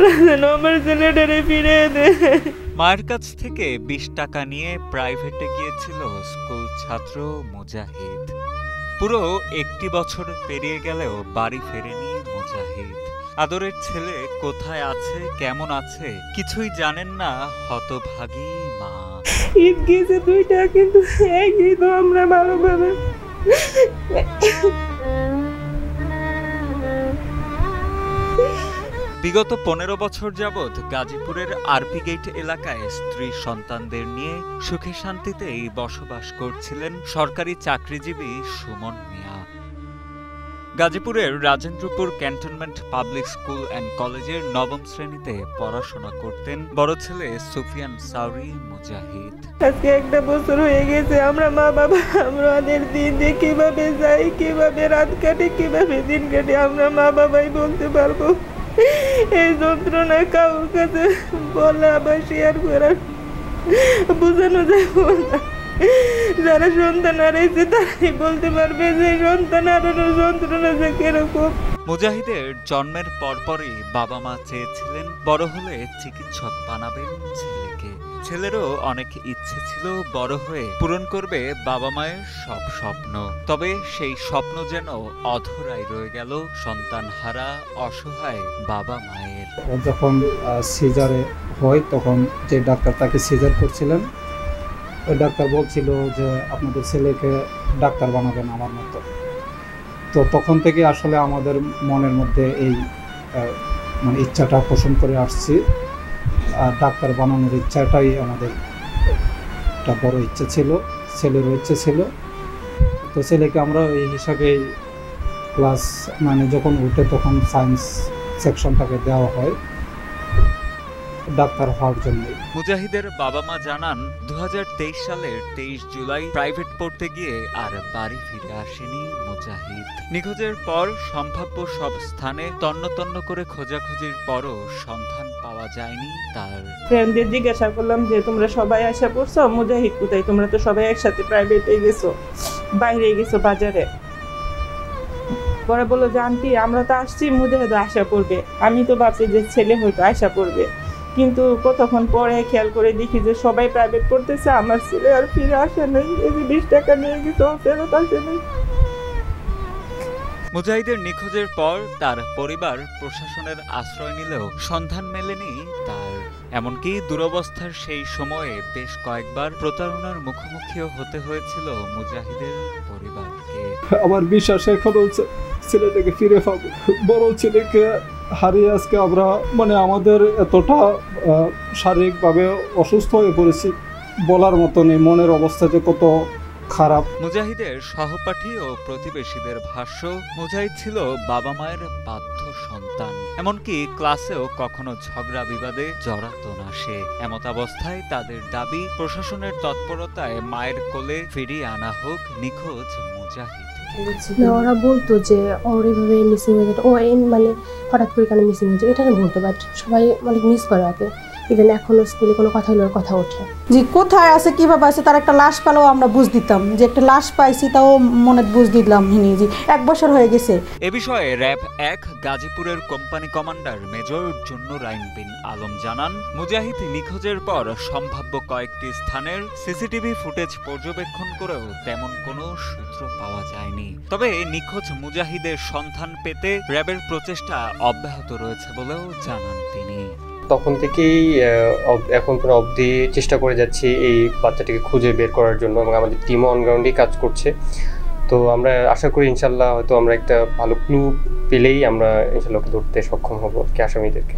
আল্লাহ যেন আমার ছেলেটারে ফিরে দেয়। মায়ের কাছ থেকে 20 টাকা নিয়ে প্রাইভেটে গিয়েছিল স্কুল ছাত্র মুজাহিদ। পুরো 1 বছর পেরিয়ে গেলেও বাড়ি ফেরেনি মুজাহিদ। আদরের ছেলে কোথায় আছে, কেমন আছে কিছুই জানেন না হতভাগী মা। ঈদ গিয়েছে 2টা, কিন্তু এক ঈদ আমরা ভালোভাবে বিগত 15 বছর যাবৎ গাজীপুরের আরপি গেট এলাকায় স্ত্রী সন্তানদের নিয়ে সুখে শান্তিতেই বসবাস করছিলেন সরকারি চাকরিজীবী সুমন মিয়া। গাজীপুরের Rajendrapur cantonment public school and কলেজের 9ম শ্রেণীতে পড়াশোনা করতেন বড় ছেলে সুফিয়ান সাউরি মুজাহিদ। আজকে 1 বছর হয়ে গেছে, আমরা মা বাবা আমাদের দিন যে কিভাবে যাই, কিভাবে রাত কাটে, কিভাবে দিন কাটে আমরা মা বাবাই বলতে পারবো। এই যন্ত্রণা কাউর কাছে বলা বা শেয়ার করার বোঝানো যাবে না। যারা সন্তান হারাইছে তারাই বলতে পারবে যে সন্তান হারানোর যন্ত্রণা যে কিরকম। মুজাহিদের জন্মের পরপরই বাবা মা চেয়েছিলেন বড় হলে চিকিৎসক বানাবেন ছেলেকে। ছেলেরও অনেক ইচ্ছে ছিল বড় হয়ে পূরণ করবে বাবা মায়ের সব স্বপ্ন। তবে সেই স্বপ্ন যেন অধরাই রয়ে গেল সন্তানহারা অসহায় বাবা মায়ের। যখন সিজারে হয় তখন যে ডাক্তার তাকে সিজার করছিলেন, ওই ডাক্তার বলছিল যে আপনাদের ছেলেকে ডাক্তার বানাবেন আমার মতো। তো তখন থেকে আসলে আমাদের মনের মধ্যে এই মানে ইচ্ছাটা পোষণ করে আসছি। আর ডাক্তার বানানোর ইচ্ছাটাই আমাদের একটা বড় ইচ্ছা ছিল, ছেলেরও ইচ্ছা ছিল। তো ছেলেকে আমরা এই হিসাবে ক্লাস মানে যখন উঠে তখন সায়েন্স সেকশনটাকে দেওয়া হয় ডাক্তার হওয়ার জন্যই। মুজাহিদের বাবা মা জানান 2023 সালের 23 জুলাই প্রাইভেট পড়তে গিয়ে আর বাড়ি ফিরে আসেনি মুজাহিদ। নিখোঁজের পর সম্ভাব্য সব স্থানে তন্ন করে খোঁজাখুঁজির পরও সন্ধান পাওয়া যায়নি তার। ফ্রেন্ডদের জিজ্ঞাসা করলাম যে তোমরা সবাই আশা করছো মুজাহিদ কোথায়, তোমরা তো সবাই একসাথে প্রাইভেটে গেছো, বাইরে গেছো বাজারে। পরে বললো যে আন্টি আমরা তো আসছি মুজাহিদ আশা পড়বে। আমি তো ভাবছি যে ছেলে হয়তো আশা পড়বে, কিন্তু কতক্ষণ পরে খেয়াল করে দেখি যে সবাই প্রাইভেট পড়তেছে, আমার ছেলে আর ফিরে আসে নাই। এই যে 20 টাকা নিয়ে গেছে ফেরত আসে নাই। মুজাহিদের নিখোঁজের পর তার পরিবার প্রশাসনের আশ্রয় নিলেও সন্ধান মেলেনি তার। এমনকি দুরবস্থার সেই সময়ে বেশ কয়েকবার প্রতারণার মুখোমুখিও হতে হয়েছিল মুজাহিদের পরিবারকে। আমার বিশ্বাস এখন ছেলেটাকে ফিরে পাবো। বড় ছেলেকে হারিয়ে আজকে আমরা মানে আমাদের এতটা শারীরিকভাবে অসুস্থ হয়ে পড়েছি বলার মতো নেই। মনের অবস্থা যে কত খারাপ। মুজাহিদের সহপাঠী ও প্রতিবেশীদের ভাষ্য, মুজাহিদ ছিল বাবা মায়ের বাধ্য সন্তান। এমনকি ক্লাসেও কখনো ঝগড়া বিবাদে জড়াতো না সে। এমতাবস্থায় তাদের দাবি প্রশাসনের তৎপরতায় মায়ের কোলে ফিরিয়ে আনা হোক নিখোঁজ মুজাহিদ। ওরা বলতো যে ওর এইভাবে মিসিং হয়ে যেত, ও মানে হঠাৎ করে কেন মিসিং হয়েছে এটা বলতো, বাট সবাই অনেক মিস করে ওকে। ইভেন এখনো স্কুলে কোনো কথা হলে ওর কথা ওঠে যে কোথায় আছে কিভাবে আছে। তার একটা লাশ পেলেও আমরা বুঝ দিতাম যে একটা লাশ পাইছি, তাও মনে বুঝ দিলাম হিনি যে 1 বছর হয়ে গেছে। এ বিষয়ে র্যাব 1 গাজীপুরের কোম্পানি কমান্ডার মেজর জুন্নুরাইন বিন আলম জানান, মুজাহিদ নিখোঁজের পর সম্ভাব্য কয়েকটি স্থানের সিসিটিভি ফুটেজ পর্যবেক্ষণ করেও তেমন কোনো সূত্র পাওয়া যায়নি। তবে নিখোঁজ মুজাহিদের সন্ধান পেতে র্যাবের প্রচেষ্টা অব্যাহত রয়েছে বলেও জানান তিনি। তখন থেকেই এখন পুরো অবধি চেষ্টা করে যাচ্ছি এই বাচ্চাটিকে খুঁজে বের করার জন্য, এবং আমাদের টিমও অনগ্রাউন্ডেই কাজ করছে। তো আমরা আশা করি ইনশাল্লাহ হয়তো আমরা একটা ভালো ক্লু পেলেই আমরা ইনশাল্লাহ ধরতে সক্ষম হব আসামিদেরকে।